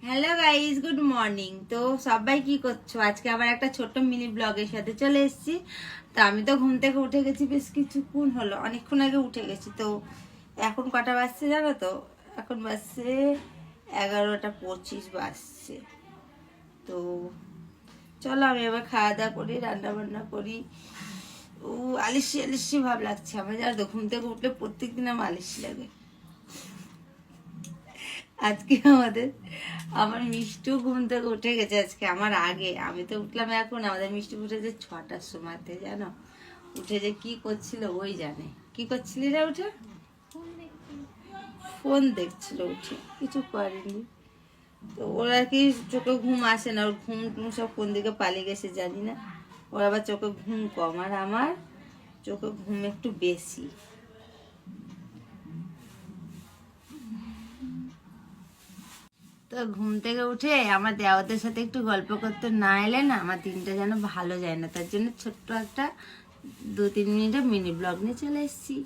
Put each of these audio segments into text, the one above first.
Hello guys, good morning. তো সবাই কি করছো? আজকে আবার একটা ছোট্ট মিনি ব্লগের সাথে চলে এসেছি। তো আমি তো ঘুম থেকে উঠে গেছি, বেশ কিছুক্ষণ হলো, অনেকক্ষণ আগে উঠে গেছি। তো এখন কটা বাজছে জানো তো? এখন বাজছে 11:25 বাজছে। তো চলো আমি এবার খাওয়া দাওয়া করি, রান্না বান্না করি। ও আলিশি আলিশি ভাব লাগছে আমার, জানো তো? ঘুম থেকে উঠলে প্রত্যেকদিন আমার আলিশি লাগে। আজকে আমার মিষ্টিও ঘুম থেকে উঠে গেছে আজকে আমার আগে। আমি তো উঠলাম এখন, আমাদের মিষ্টি উঠেছে 6টার সময়তে, জানো? উঠে যে কি করছিল ওই জানে। কি করছিলি রে উঠে? ফোন দেখছিল উঠে, কিছু করেনি। তো ওরা কি চোখে ঘুম আসে না, ওর ঘুম টুম সব কোন দিকে পালিয়ে গেছে জানি না। ওর আবার চোখে ঘুম কম, আর আমার চোখে ঘুম একটু বেশি। তো ঘুম থেকে উঠে আমার দেওয়াদের সাথে একটু গল্প করতে না এলে না আমার দিনটা যেন ভালো যায় না। তার জন্য ছোট্ট একটা 2-3 মিনিটের মিনি ব্লগ নিয়ে চলে এসেছি।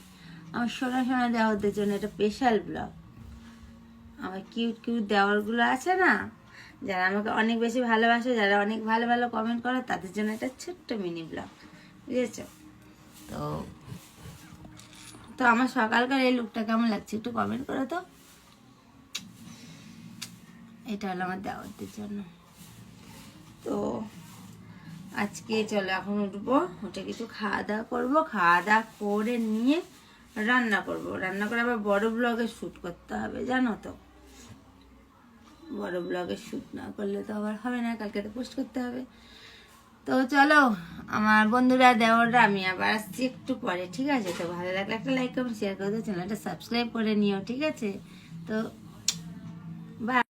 আমার সোনা সোনা দেওয়াদের জন্য একটা স্পেশাল ব্লগ। আমার কিউট কিউট দেওয়ারগুলো আছে না, যারা আমাকে অনেক বেশি ভালোবাসে, যারা অনেক ভালো ভালো কমেন্ট করে, তাদের জন্য একটা ছোট্ট মিনি ব্লগ, বুঝেছ? তো তো আমার সকালকার এই লুকটা কেমন লাগছে একটু কমেন্ট করো তো। এটা হলো আমার দেওয়ারদের জন্য। তো আজকে চলো এখন উঠবো, উঠে কিছু খাওয়া দাওয়া করবো, খাওয়া দাওয়া করে নিয়ে রান্না করব। রান্না করে আবার বড় ব্লগে শ্যুট করতে হবে, জানো তো? বড় ব্লগে শ্যুট না করলে তো আবার হবে না, কালকে তো পোস্ট করতে হবে। তো চলো আমার বন্ধুরা, দেওয়াররা, আমি আবার আসছি একটু পরে, ঠিক আছে? তো ভালো লাগলে একটা লাইক কমেন্ট শেয়ার করে দিও, চ্যানেলটা সাবস্ক্রাইব করে নিও, ঠিক আছে? তো বাই।